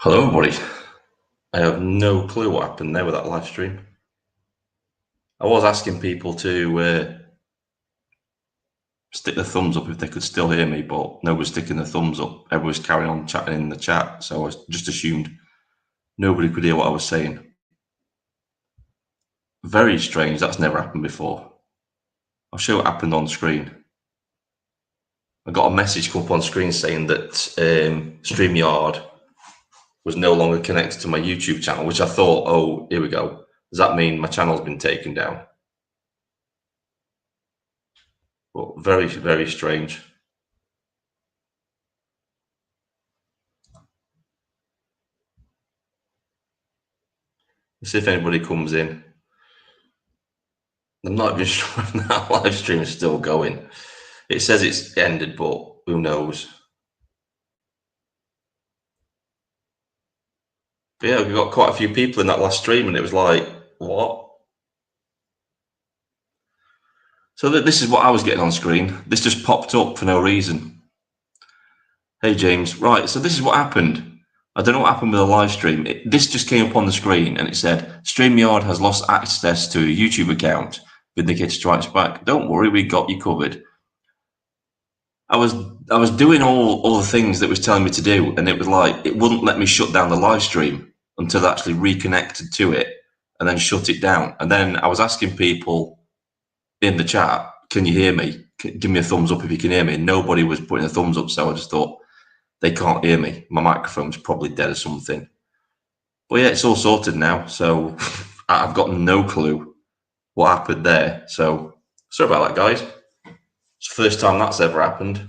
Hello, everybody. I have no clue what happened there with that live stream. I was asking people to stick the thumbs up if they could still hear me, but nobody's sticking the thumbs up. Everybody's carrying on chatting in the chat, so I just assumed nobody could hear what I was saying. Very strange. That's never happened before. I'll show what happened on screen. I got a message come up on screen saying that StreamYard was no longer connected to my YouTube channel, which I thought, oh, here we go. Does that mean my channel's been taken down? But very, very strange. Let's see if anybody comes in. I'm not even sure if that live stream is still going. It says it's ended, but who knows? But yeah, we got quite a few people in that last stream, and it was like, what? So this is what I was getting on screen. This just popped up for no reason. Hey, James. Right, so this is what happened. I don't know what happened with the live stream. This just came up on the screen, and it said, StreamYard has lost access to a YouTube account. Vindicator Strikes Back. Don't worry, we got you covered. I was doing all the things that it was telling me to do, and it was like it wouldn't let me shut down the live stream until I actually reconnected to it and then shut it down. And then I was asking people in the chat, "Can you hear me? Give me a thumbs up if you can hear me." And nobody was putting a thumbs up, so I just thought they can't hear me. My microphone's probably dead or something. But yeah, it's all sorted now, so I've got no clue what happened there. So sorry about that, guys. It's the first time that's ever happened.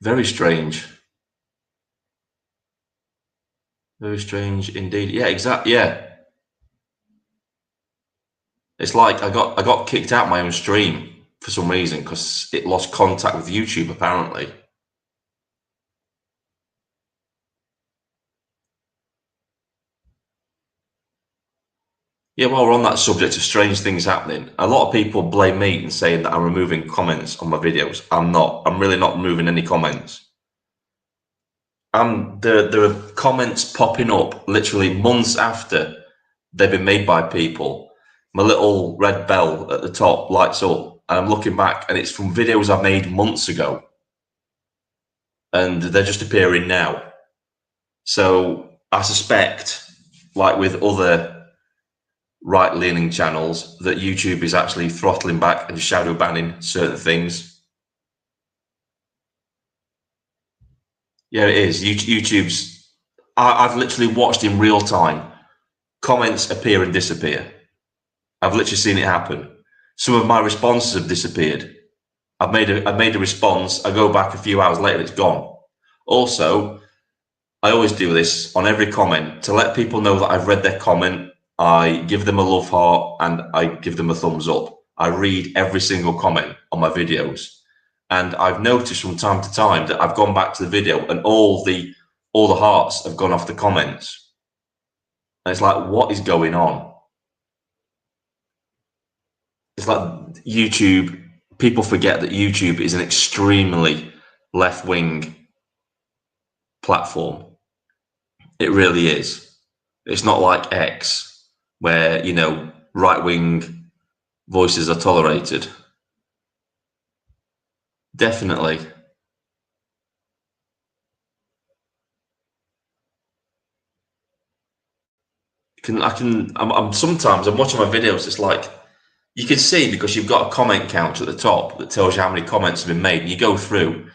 Very strange. Very strange indeed. Yeah, exactly. Yeah, it's like I got kicked out my own stream for some reason because it lost contact with YouTube apparently. Yeah, while we're on that subject of strange things happening, a lot of people blame me and saying that I'm removing comments on my videos. I'm not. I'm really not removing any comments. There are comments popping up literally months after they've been made by people. My little red bell at the top lights up, and I'm looking back, and it's from videos I made months ago, and they're just appearing now. So I suspect, like with other right-leaning channels, that YouTube is actually throttling back and shadow banning certain things. Yeah, it is. YouTube's. I've literally watched in real time comments appear and disappear. I've literally seen it happen. Some of my responses have disappeared. I've made a response. I go back a few hours later, it's gone. Also, I always do this on every comment to let people know that I've read their comment. I give them a love heart and I give them a thumbs up. I read every single comment on my videos. And I've noticed from time to time that I've gone back to the video and all the hearts have gone off the comments. And it's like, what is going on? It's like YouTube, people forget that YouTube is an extremely left-wing platform. It really is. It's not like X, where, right-wing voices are tolerated. Definitely. I'm sometimes I'm watching my videos, it's like, you can see because you've got a comment count at the top that tells you how many comments have been made, and you go through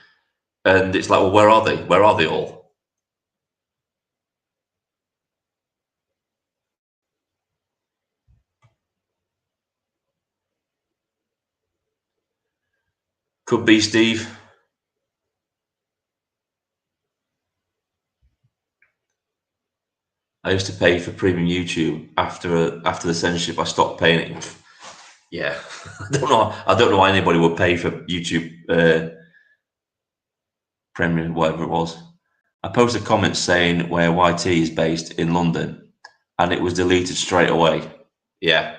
and it's like, well, where are they? Where are they all? Could be, Steve. I used to pay for premium YouTube after the censorship. I stopped paying it. Yeah, I don't know why anybody would pay for YouTube premium, whatever it was. I posted comments saying where YT is based in London, and it was deleted straight away. Yeah.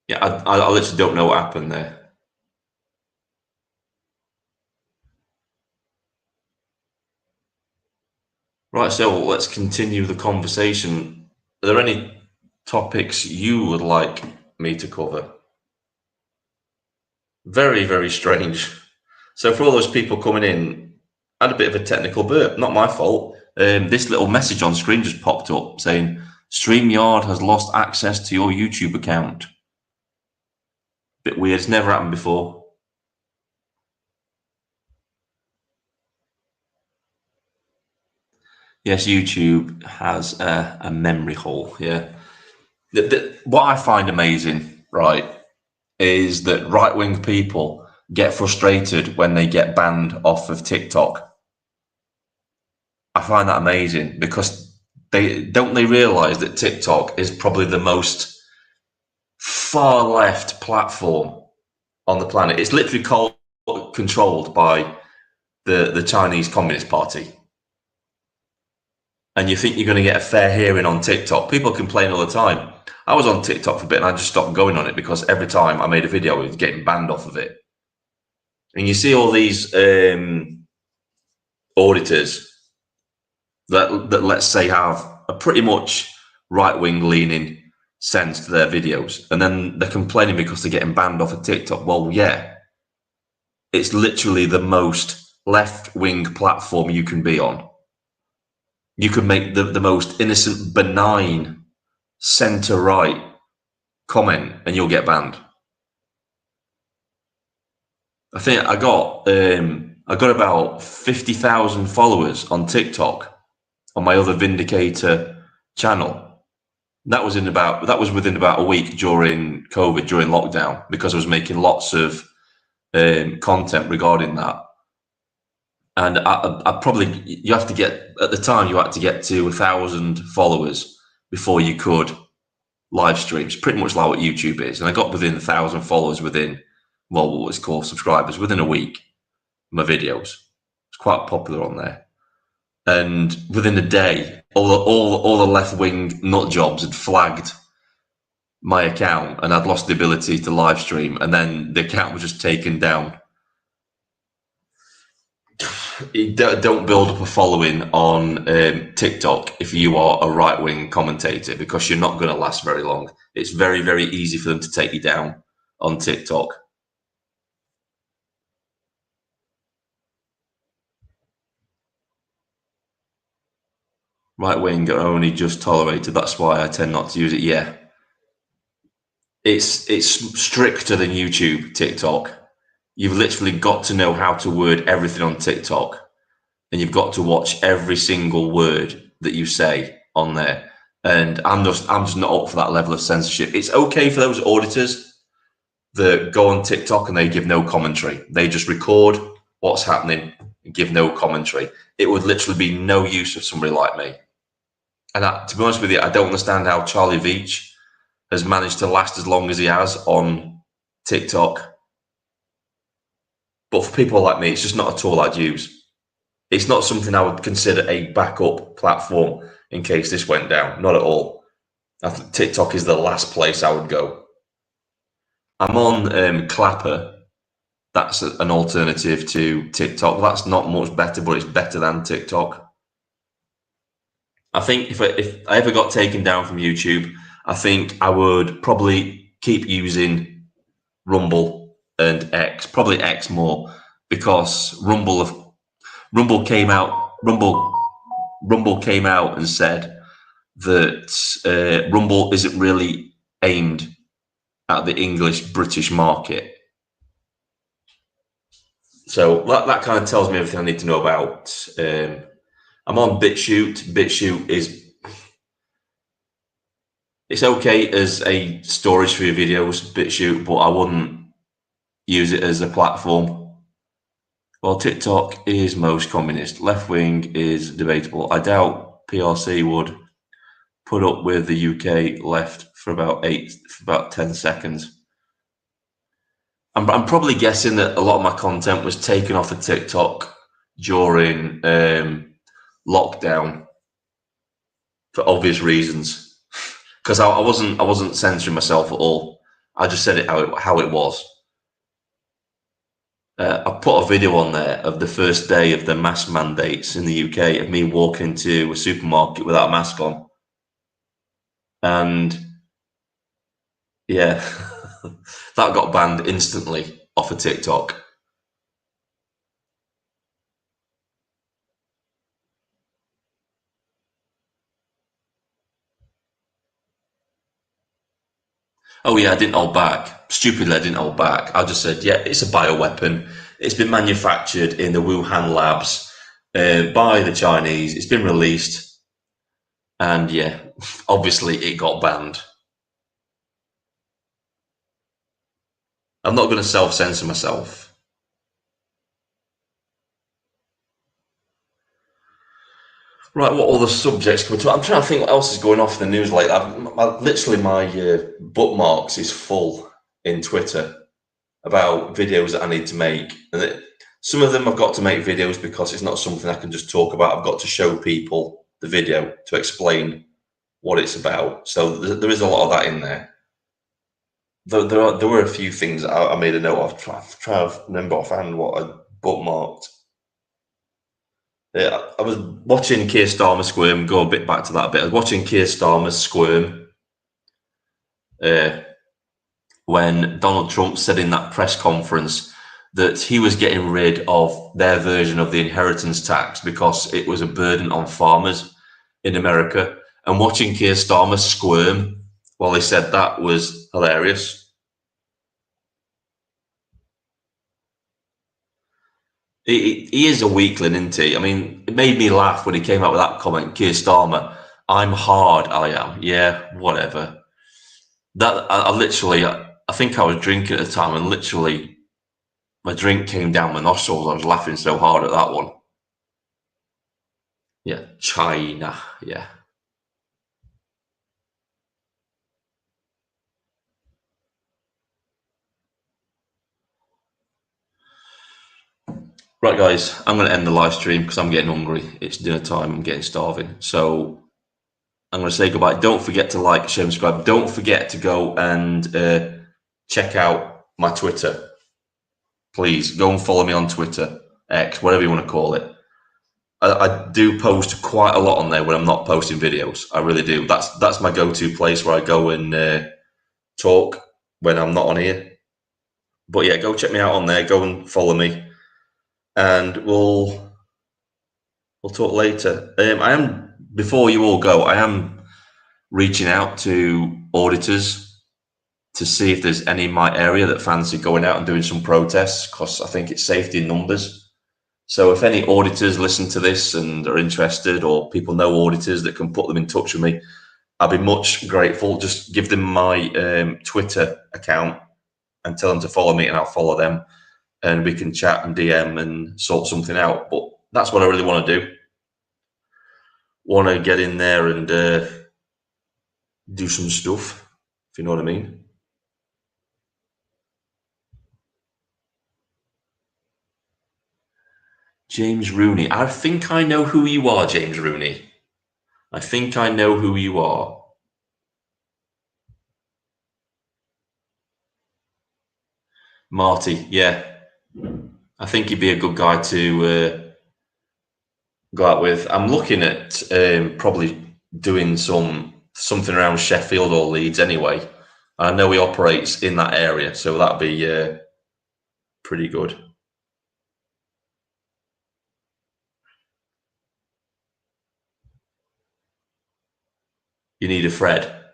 Yeah, I literally don't know what happened there. Right, so let's continue the conversation. Are there any topics you would like me to cover? Very, very strange. So for all those people coming in, I had a bit of a technical burp. Not my fault. This little message on screen just popped up saying StreamYard has lost access to your YouTube account. Bit weird. It's never happened before. Yes, YouTube has a memory hole. Yeah. What I find amazing, right, is that right-wing people get frustrated when they get banned off of TikTok. I find that amazing because they realize that TikTok is probably the most far left platform on the planet. It's literally controlled by the Chinese Communist Party. And you think you're going to get a fair hearing on TikTok. People complain all the time. I was on TikTok for a bit and I just stopped going on it because every time I made a video, it was getting banned off of it. And you see all these auditors that let's say have a pretty much right-wing leaning sense to their videos, and then they're complaining because they're getting banned off of TikTok. Well, yeah, it's literally the most left-wing platform you can be on. You could make the most innocent, benign, centre-right comment and you'll get banned. I think I got about 50,000 followers on TikTok on my other Vindicator channel. That was within about a week during COVID, during lockdown, because I was making lots of content regarding that. And I probably, you have to get, at the time, you had to get to 1,000 followers before you could live streams, pretty much like what YouTube is. And I got within 1,000 followers within, well, what it's called subscribers, within a week, my videos. It's quite popular on there. And within a day, all the left-wing nut jobs had flagged my account and I'd lost the ability to live stream. And then the account was just taken down. Don't build up a following on TikTok if you are a right-wing commentator, because you're not going to last very long. It's very, very easy for them to take you down on TikTok. Right-wing are only just tolerated. That's why I tend not to use it. Yeah. It's stricter than YouTube, TikTok. You've literally got to know how to word everything on TikTok. And you've got to watch every single word that you say on there. And I'm just not up for that level of censorship. It's okay for those auditors that go on TikTok and they give no commentary. They just record what's happening and give no commentary. It would literally be no use of somebody like me. And to be honest with you, I don't understand how Charlie Veach has managed to last as long as he has on TikTok. But for people like me, it's just not a tool I'd use. It's not something I would consider a backup platform in case this went down. Not at all. I think TikTok is the last place I would go. I'm on Clapper. That's an alternative to TikTok. That's not much better, but it's better than TikTok. I think if I ever got taken down from YouTube, I think I would probably keep using Rumble and X, probably X more, because Rumble came out and said that Rumble isn't really aimed at the English British market. So that kind of tells me everything I need to know about. I'm on BitChute. BitChute it's okay as a storage for your videos, BitChute, but I wouldn't use it as a platform. Well, TikTok is most communist. Left wing is debatable. I doubt PRC would put up with the UK left for about 10 seconds. I'm probably guessing that a lot of my content was taken off of TikTok during lockdown for obvious reasons, because I wasn't censoring myself at all. I just said it how it was. I put a video on there of the first day of the mask mandates in the UK of me walking into a supermarket without a mask on. And yeah, that got banned instantly off of TikTok. Oh yeah, I didn't hold back. Stupidly, I didn't hold back. I just said, yeah, it's a bioweapon. It's been manufactured in the Wuhan labs by the Chinese. It's been released. And yeah, obviously it got banned. I'm not going to self-censor myself. Right, what other subjects can we talk? I'm trying to think what else is going off in the news lately. Literally, my bookmarks is full in Twitter about videos that I need to make. And some of them I've got to make videos because it's not something I can just talk about. I've got to show people the video to explain what it's about. So there is a lot of that in there. There were a few things that I made a note of. Trying to remember offhand what I bookmarked. Yeah, I was watching Keir Starmer squirm. Go a bit back to that a bit. I was watching Keir Starmer squirm uh, when Donald Trump said in that press conference that he was getting rid of their version of the inheritance tax because it was a burden on farmers in America. And watching Keir Starmer squirm while he said that was hilarious. He is a weakling, isn't he? I mean, it made me laugh when he came out with that comment, Keir Starmer. I'm hard, I am. Yeah, whatever. That I literally, I think I was drinking at the time, and literally my drink came down my nostrils. I was laughing so hard at that one. Yeah, China. Yeah. Right, guys, I'm going to end the live stream because I'm getting hungry. It's dinner time. I'm getting starving. So I'm going to say goodbye. Don't forget to like, share, and subscribe. Don't forget to go and check out my Twitter. Please go and follow me on Twitter, X, whatever you want to call it. I do post quite a lot on there when I'm not posting videos. I really do. That's my go-to place where I go and talk when I'm not on here. But yeah, go check me out on there. Go and follow me, and we'll talk later. I am before you all go. I am reaching out to auditors to see if there's any in my area that fancy going out and doing some protests because I think it's safety in numbers. So if any auditors listen to this and are interested, or people know auditors that can put them in touch with me, I'd be much grateful. Just give them my Twitter account and tell them to follow me, and I'll follow them, and we can chat and DM and sort something out. But that's what I really want to do. Want to get in there and do some stuff, if you know what I mean. James Rooney. I think I know who you are, James Rooney. I think I know who you are. Marty, yeah. I think he'd be a good guy to go out with. I'm looking at probably doing something around Sheffield or Leeds anyway. I know he operates in that area, so that'd be pretty good. You need a Fred.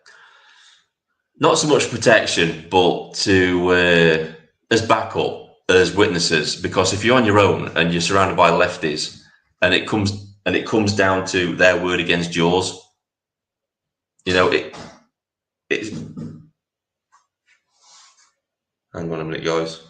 Not so much protection, but to as backup, as witnesses. Because if you're on your own and you're surrounded by lefties, and it comes down to their word against yours, you know it. Hang on a minute, guys.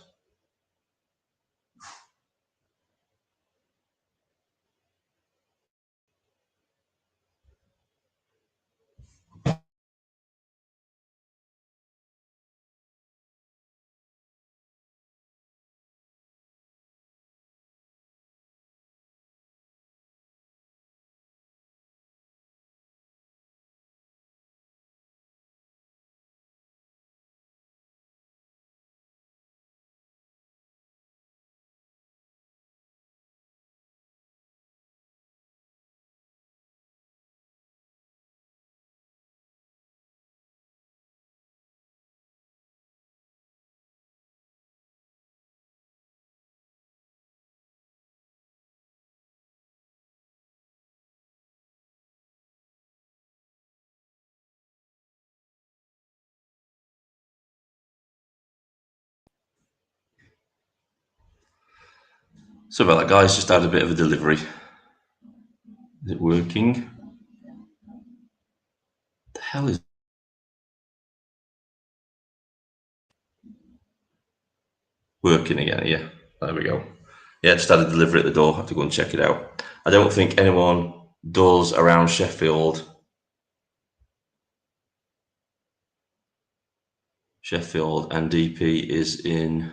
So about that, guys. Just had a bit of a delivery. Is it working? The hell is working again? Yeah, there we go. Yeah, just had a delivery at the door. I have to go and check it out. I don't think anyone does around Sheffield. Sheffield and DP is in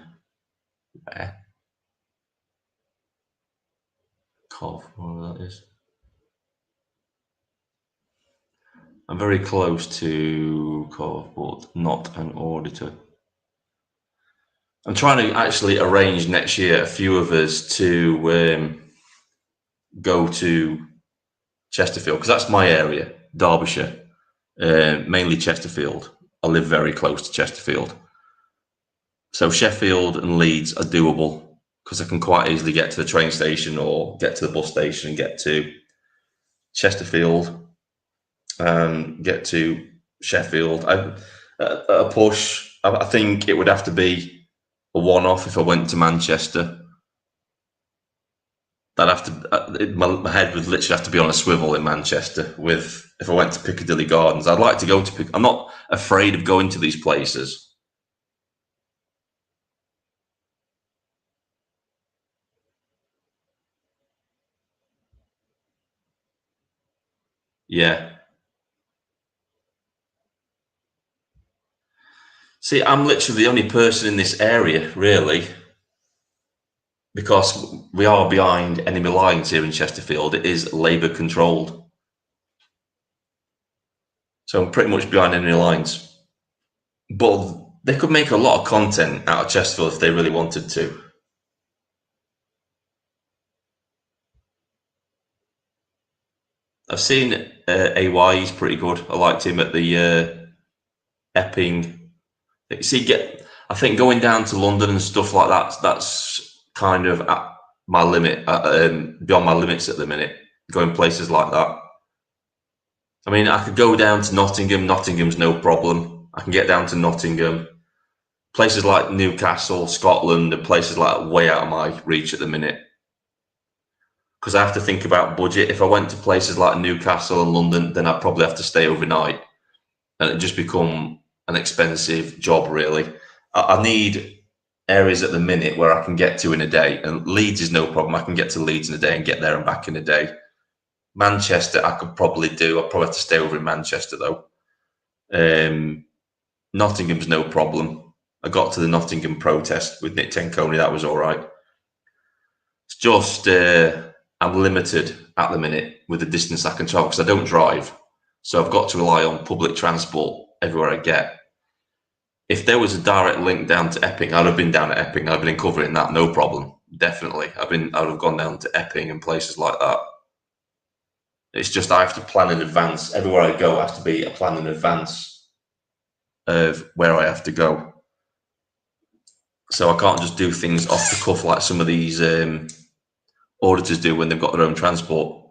where? Cov, where that is. I'm very close to Cov, but not an auditor. I'm trying to actually arrange next year a few of us to go to Chesterfield, because that's my area, Derbyshire, mainly Chesterfield. I live very close to Chesterfield. So Sheffield and Leeds are doable because I can quite easily get to the train station or get to the bus station and get to Chesterfield and get to Sheffield. A push, I think it would have to be a one-off if I went to Manchester. I'd have to, my head would literally have to be on a swivel in Manchester with, if I went to Piccadilly Gardens. I'd like to go to I'm not afraid of going to these places. Yeah. See, I'm literally the only person in this area, really, because we are behind enemy lines here in Chesterfield. It is Labour controlled. So I'm pretty much behind enemy lines. But they could make a lot of content out of Chesterfield if they really wanted to. I've seen AY, he's pretty good. I liked him at the Epping. See, I think going down to London and stuff like that, that's kind of at my limit, beyond my limits at the minute, going places like that. I mean, I could go down to Nottingham. Nottingham's no problem. I can get down to Nottingham. Places like Newcastle, Scotland, and places like that way out of my reach at the minute. Because I have to think about budget. If I went to places like Newcastle and London, then I'd probably have to stay overnight. And it'd just become an expensive job, really. I need areas at the minute where I can get to in a day. And Leeds is no problem. I can get to Leeds in a day and get there and back in a day. Manchester, I could probably do. I'd probably have to stay over in Manchester, though. Nottingham's no problem. I got to the Nottingham protest with Nick Tenconi. That was all right. It's just I'm limited at the minute with the distance I can travel because I don't drive. So I've got to rely on public transport everywhere I get. If there was a direct link down to Epping, I'd have been down at Epping. I'd have been covering that, no problem. Definitely. I would have gone down to Epping and places like that. It's just I have to plan in advance. Everywhere I go has to be a plan in advance of where I have to go. So I can't just do things off the cuff like some of these auditors do when they've got their own transport.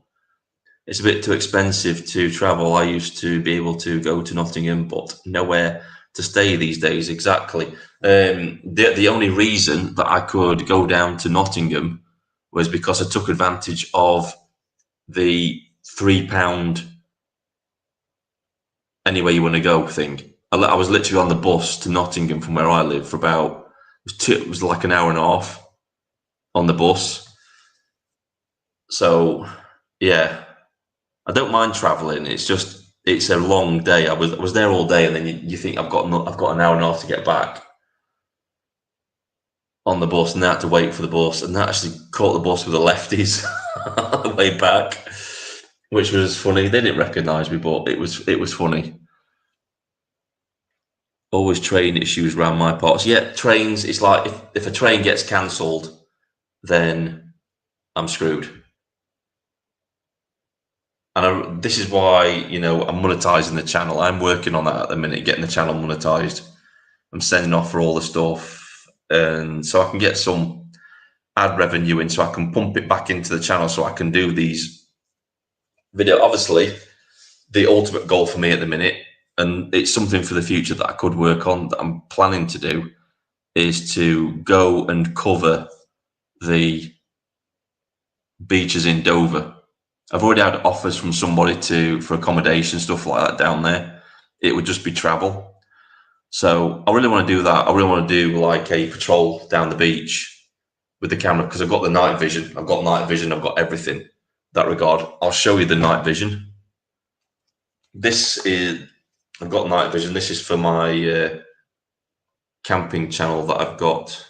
It's a bit too expensive to travel. I used to be able to go to Nottingham, but nowhere to stay these days. Exactly. The only reason that I could go down to Nottingham was because I took advantage of the £3 anywhere you want to go thing. I was literally on the bus to Nottingham from where I live for about it was like an hour and a half on the bus. So yeah, I don't mind traveling. It's just it's a long day. I was there all day, and then you think I've got an hour and a half to get back on the bus, and I had to wait for the bus, and I actually caught the bus with the lefties on the way back, which was funny. They didn't recognise me, but it was funny. Always train issues around my parts. Yeah, trains. It's like if a train gets cancelled, then I'm screwed. And this is why I'm monetizing the channel. I'm working on that at the minute, getting the channel monetized. I'm sending off for all the stuff, and so I can get some ad revenue in, so I can pump it back into the channel, so I can do these video. Obviously, the ultimate goal for me at the minute, and it's something for the future that I could work on, that I'm planning to do, is to go and cover the beaches in Dover. I've already had offers from somebody for accommodation, stuff like that down there. It would just be travel. So I really want to do that. I really want to do like a patrol down the beach with the camera because I've got the night vision. I've got everything. That regard. I'll show you the night vision. I've got night vision. This is for my camping channel that I've got.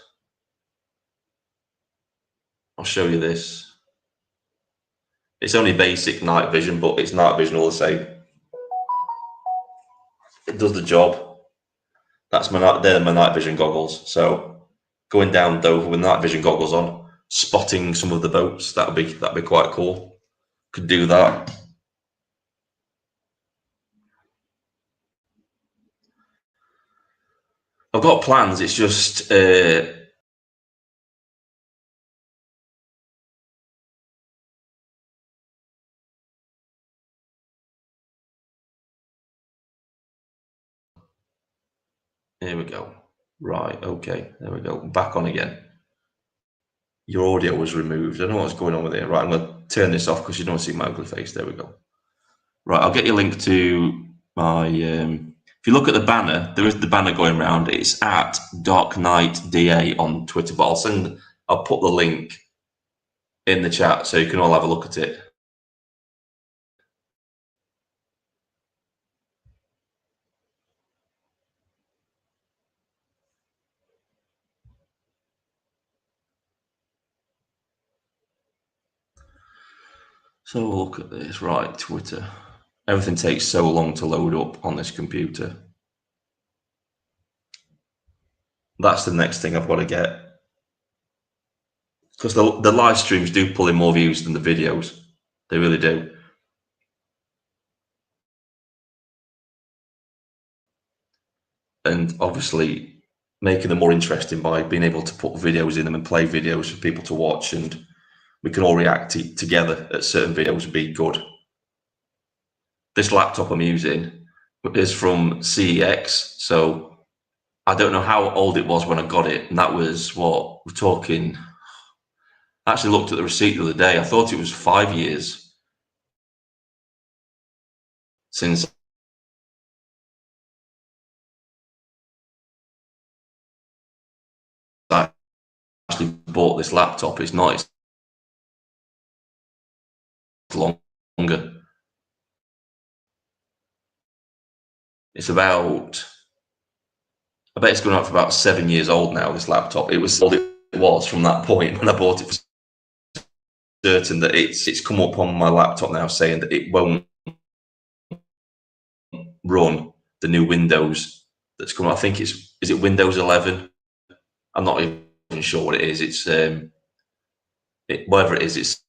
I'll show you this. It's only basic night vision, but it's night vision all the same. It does the job. They're my night vision goggles. So going down Dover with night vision goggles on, spotting some of the boats, that'd be quite cool. Could do that. I've got plans. It's just here we go. Right, okay, there we go. Back on again. Your audio was removed. I don't know what's going on with it. Right, I'm going to turn this off because you don't see my ugly face. There we go. Right, I'll get you a link to my. If you look at the banner, there is the banner going around. It's at Dark Knight DA on Twitter, but I'll put the link in the chat so you can all have a look at it. So look at this, right, Twitter. Everything takes so long to load up on this computer. That's the next thing I've got to get. Because the live streams do pull in more views than the videos. They really do. And obviously making them more interesting by being able to put videos in them and play videos for people to watch, and we can all react together at certain videos would be good. This laptop I'm using is from CEX, so I don't know how old it was when I got it, and that was what we're talking. I actually looked at the receipt the other day. I thought it was 5 years since I actually bought this laptop. It's not. It's longer. It's about. I bet it's going up for about 7 years old now. This laptop. It was from that point when I bought it. For certain that it's come up on my laptop now saying that it won't run the new Windows that's coming. I think is it Windows 11? I'm not even sure what it is. It's whatever it is. It's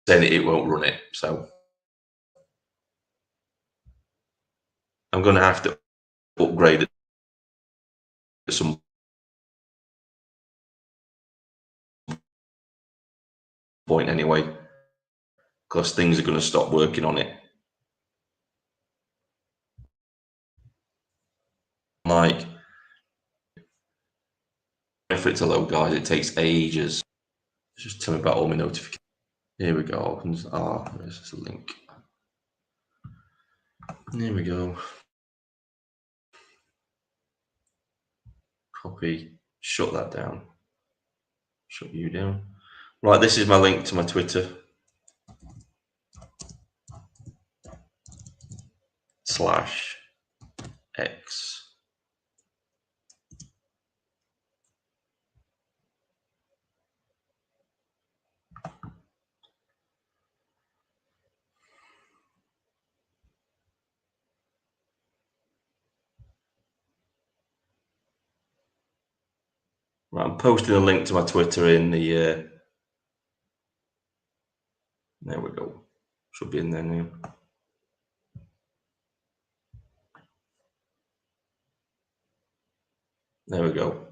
saying it won't run it. So I'm going to have to upgrade it at some point anyway, because things are going to stop working on it. Like, if it's a load, guys, it takes ages. Just tell me about all my notifications. Here we go. There's a link. Here we go. Copy. Shut that down. Shut you down. Right, this is my link to my Twitter. /X. Right, I'm posting a link to my Twitter in the. There we go. Should be in there now. There we go.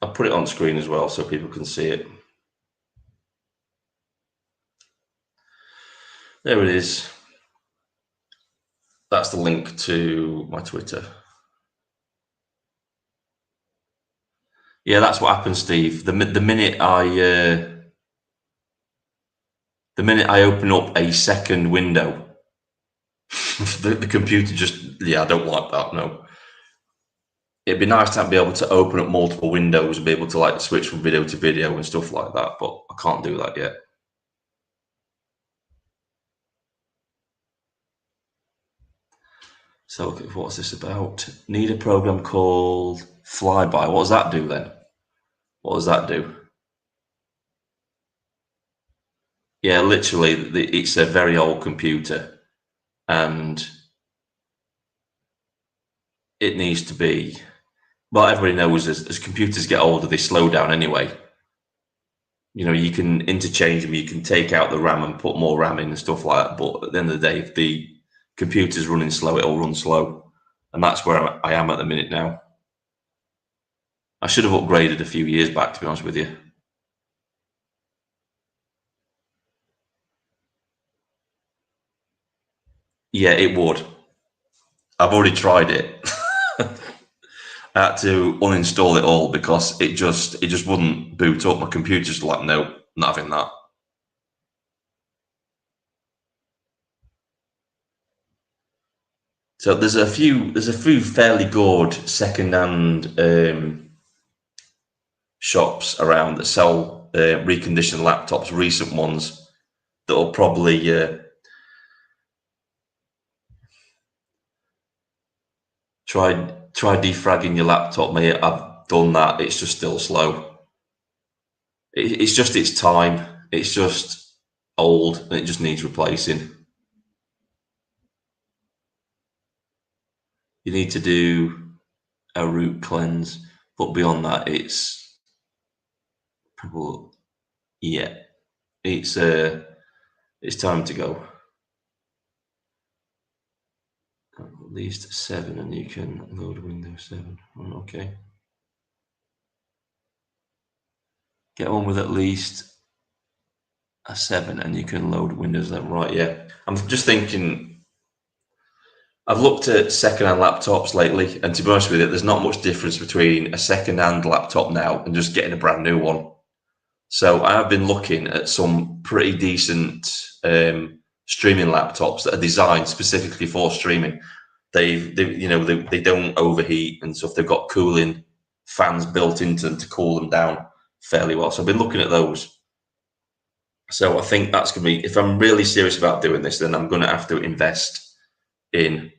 I'll put it on screen as well so people can see it. There it is. That's the link to my Twitter. Yeah, that's what happened, Steve. The minute I open up a second window, the computer just, yeah, I don't like that. No, it'd be nice to be able to open up multiple windows and be able to like switch from video to video and stuff like that, but I can't do that yet. So what's this about? Need a program called Flyby. What does that do then? What does that do? Yeah, literally, it's a very old computer, and it needs to be. Well, everybody knows as computers get older, they slow down anyway. You know, you can interchange them, you can take out the RAM and put more RAM in and stuff like that. But at the end of the day, if the computer's running slow, it'll run slow, and that's where I am at the minute now. I should have upgraded a few years back, to be honest with you. Yeah, it would. I've already tried it. I had to uninstall it all because it just wouldn't boot up. My computer's like, no, not having that. So there's a few fairly good second-hand shops around that sell reconditioned laptops, recent ones that will probably try defragging your laptop, mate. I've done that. It's just still slow. It's just its time. It's just old and it just needs replacing. You need to do a root cleanse, but beyond that, it's probably, yeah, it's time to go. At least 7, and you can load Windows 7. Okay. Get one with at least a 7, and you can load Windows 11. Right, yeah. I'm just thinking, I've looked at second-hand laptops lately, and to be honest with you, there's not much difference between a second-hand laptop now and just getting a brand new one. So I have been looking at some pretty decent streaming laptops that are designed specifically for streaming. They don't overheat and stuff. They've got cooling fans built into them to cool them down fairly well. So I've been looking at those. So I think that's going to be, if I'm really serious about doing this, then I'm going to have to invest in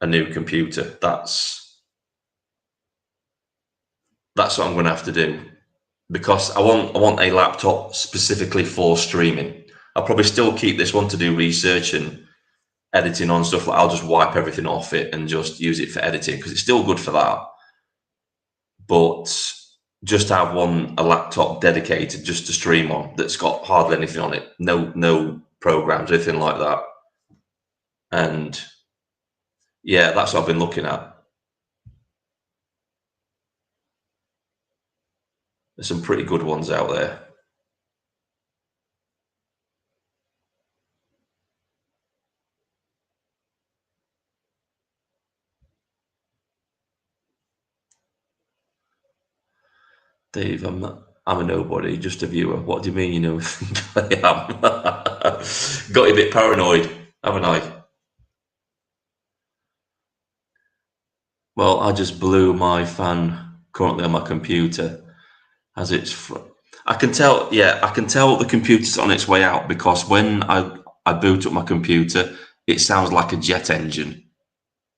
a new computer. That's what I'm going to have to do, because I want a laptop specifically for streaming. I'll probably still keep this one to do research and editing on stuff. Like, I'll just wipe everything off it and just use it for editing because it's still good for that. But just have a laptop dedicated just to stream on that's got hardly anything on it, no programs, anything like that. And yeah, that's what I've been looking at. There's some pretty good ones out there. Dave, I'm a nobody, just a viewer. What do you mean, you know? I am. Got you a bit paranoid, haven't I? Well, I just blew my fan currently on my computer as I can tell, yeah, I can tell the computer's on its way out because when I boot up my computer, it sounds like a jet engine.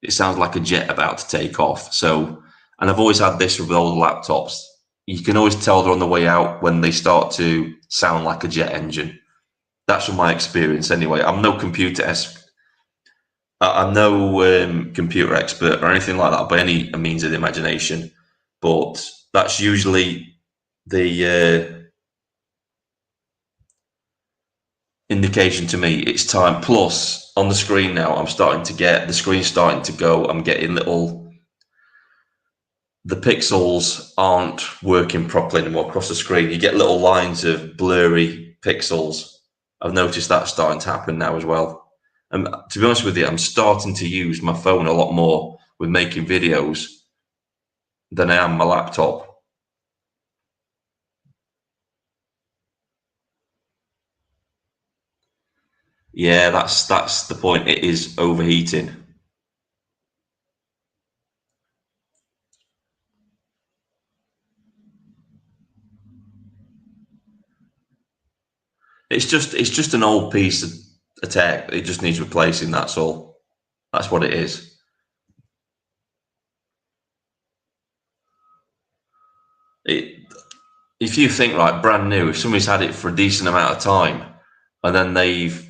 It sounds like a jet about to take off. So, and I've always had this with all the laptops. You can always tell they're on the way out when they start to sound like a jet engine. That's from my experience anyway. I'm no I'm no computer expert or anything like that by any means of the imagination, but that's usually the indication to me it's time. Plus, on the screen now, I'm starting to get the screen starting to go. I'm getting the pixels aren't working properly anymore across the screen. You get little lines of blurry pixels. I've noticed that starting to happen now as well. And to be honest with you, I'm starting to use my phone a lot more with making videos than I am my laptop. Yeah, that's the point. It is overheating. It's just an old piece of tech. It just needs replacing. That's all. That's what it is. It, if you think right, brand new, if somebody's had it for a decent amount of time, and then they've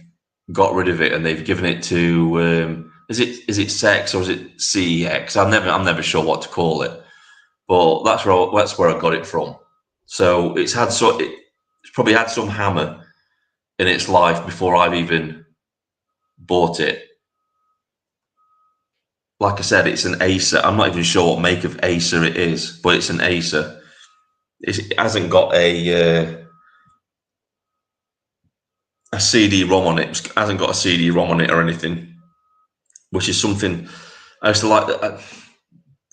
got rid of it and they've given it to is it Sex or is it CEX? I'm never sure what to call it, but that's where I got it from. So it's probably had some hammer in its life before I've even bought it. Like I said, it's an Acer. I'm not even sure what make of Acer it is, but it's an Acer. It hasn't got a CD-ROM on it. It hasn't got a CD-ROM on it or anything, which is something I used to like.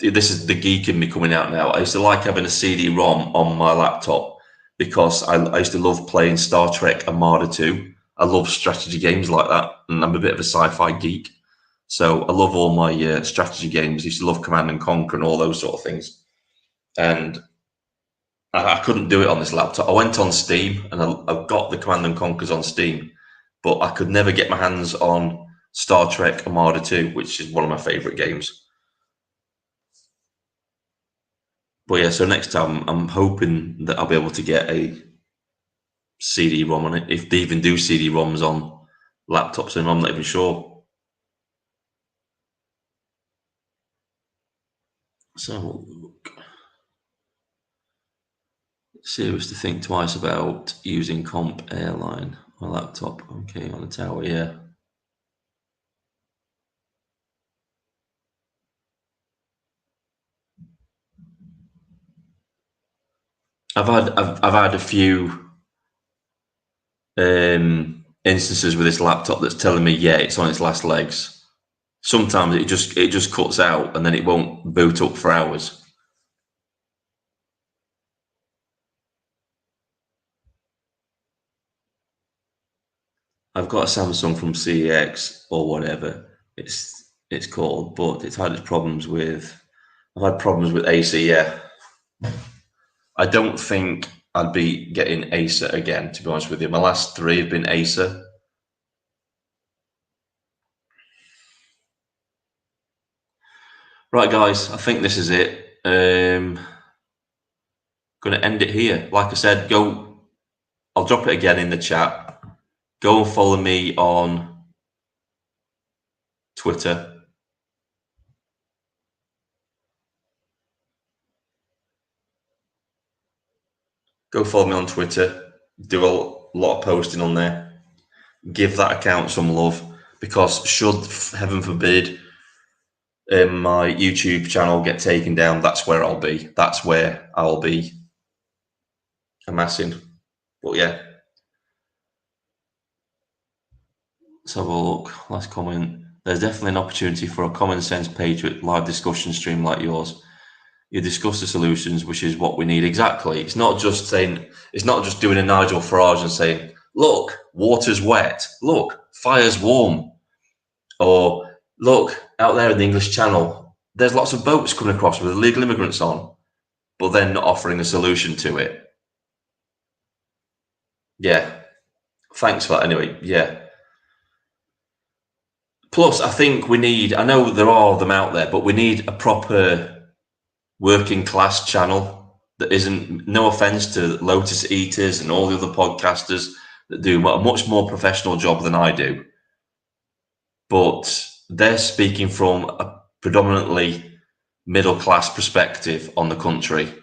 This is the geek in me coming out now. I used to like having a CD-ROM on my laptop because I used to love playing Star Trek Armada 2. I love strategy games like that, and I'm a bit of a sci-fi geek. So I love all my strategy games. I used to love Command and Conquer and all those sort of things. And I couldn't do it on this laptop. I went on Steam and I got the Command and Conquers on Steam, but I could never get my hands on Star Trek Armada 2, which is one of my favourite games. But yeah, so next time I'm hoping that I'll be able to get a CD-ROM on it. If they even do CD-ROMs on laptops, and I'm not even sure. So serious to think twice about using Comp Airline on a laptop. Okay, on the tower, yeah. I've had a few instances with this laptop that's telling me, yeah, it's on its last legs. Sometimes it just cuts out and then it won't boot up for hours. I've got a Samsung from CEX or whatever it's called, but it's had its problems with. I've had problems with AC. Yeah, I don't think I'd be getting Acer again. To be honest with you, my last three have been Acer. Right, guys, I think this is it. Going to end it here. Like I said, go. I'll drop it again in the chat. Go and follow me on Twitter. Go follow me on Twitter. Do a lot of posting on there. Give that account some love because should heaven forbid my YouTube channel get taken down, that's where I'll be. That's where I'll be amassing. But yeah, let's have a look. Last comment. There's definitely an opportunity for a common sense patriot live discussion stream like yours. You discuss the solutions, which is what we need. Exactly. It's not just saying, it's not just doing a Nigel Farage and saying, look, water's wet. Look, fire's warm. Or look, out there in the English Channel, there's lots of boats coming across with illegal immigrants on, but then not offering a solution to it. Yeah. Thanks for that. Anyway, yeah. Plus, I think we need, I know there are them out there, but we need a proper working class channel that isn't, no offense to Lotus Eaters and all the other podcasters that do a much more professional job than I do, but they're speaking from a predominantly middle class perspective on the country.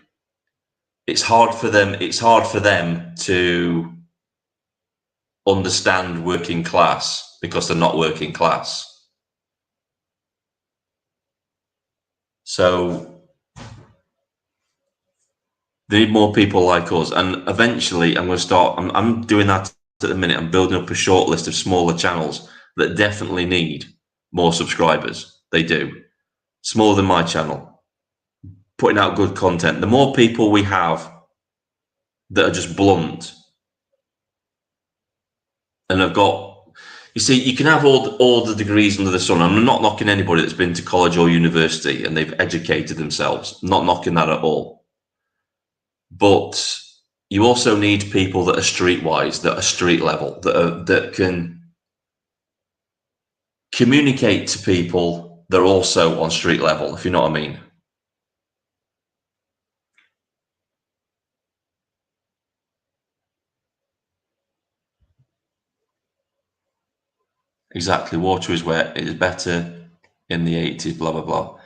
It's hard for them to understand working class because they're not working class. So they need more people like us, and eventually I'm going to start. I'm doing that at the minute. I'm building up a short list of smaller channels that definitely need more subscribers. They do, smaller than my channel, putting out good content. The more people we have that are just blunt and have got, You see, you can have all the degrees under the sun. I'm not knocking anybody that's been to college or university and they've educated themselves. I'm not knocking that at all. But you also need people that are streetwise, that are street level, that can communicate to people that are also on street level, if you know what I mean. Exactly. Water is wet. It is better in the 80s, blah, blah, blah.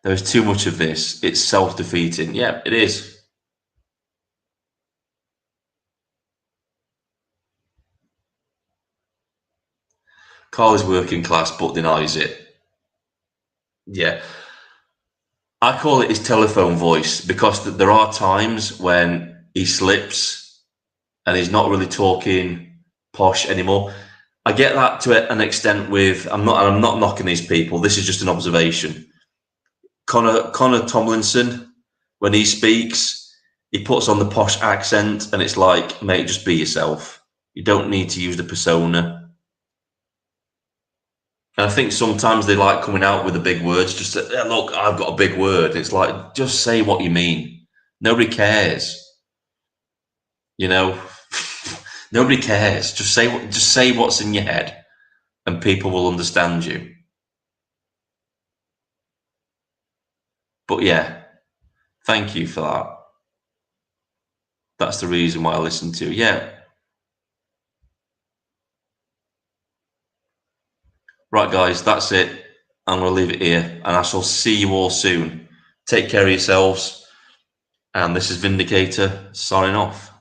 There is too much of this. It's self-defeating. Yeah, it is. Carl is working class but denies it. Yeah. I call it his telephone voice because there are times when he slips and he's not really talking posh anymore. I get that to an extent with I'm not knocking these people. This is just an observation. Connor Tomlinson, when he speaks, he puts on the posh accent and it's like, mate, just be yourself. You don't need to use the persona. And I think sometimes they like coming out with the big words. Just yeah, look, I've got a big word. It's like just say what you mean. Nobody cares. You know, nobody cares. Just say what's in your head, and people will understand you. But yeah, thank you for that. That's the reason why I listen to. Yeah. Right, guys, that's it. I'm going to leave it here, and I shall see you all soon. Take care of yourselves. And this is Vindicator signing off.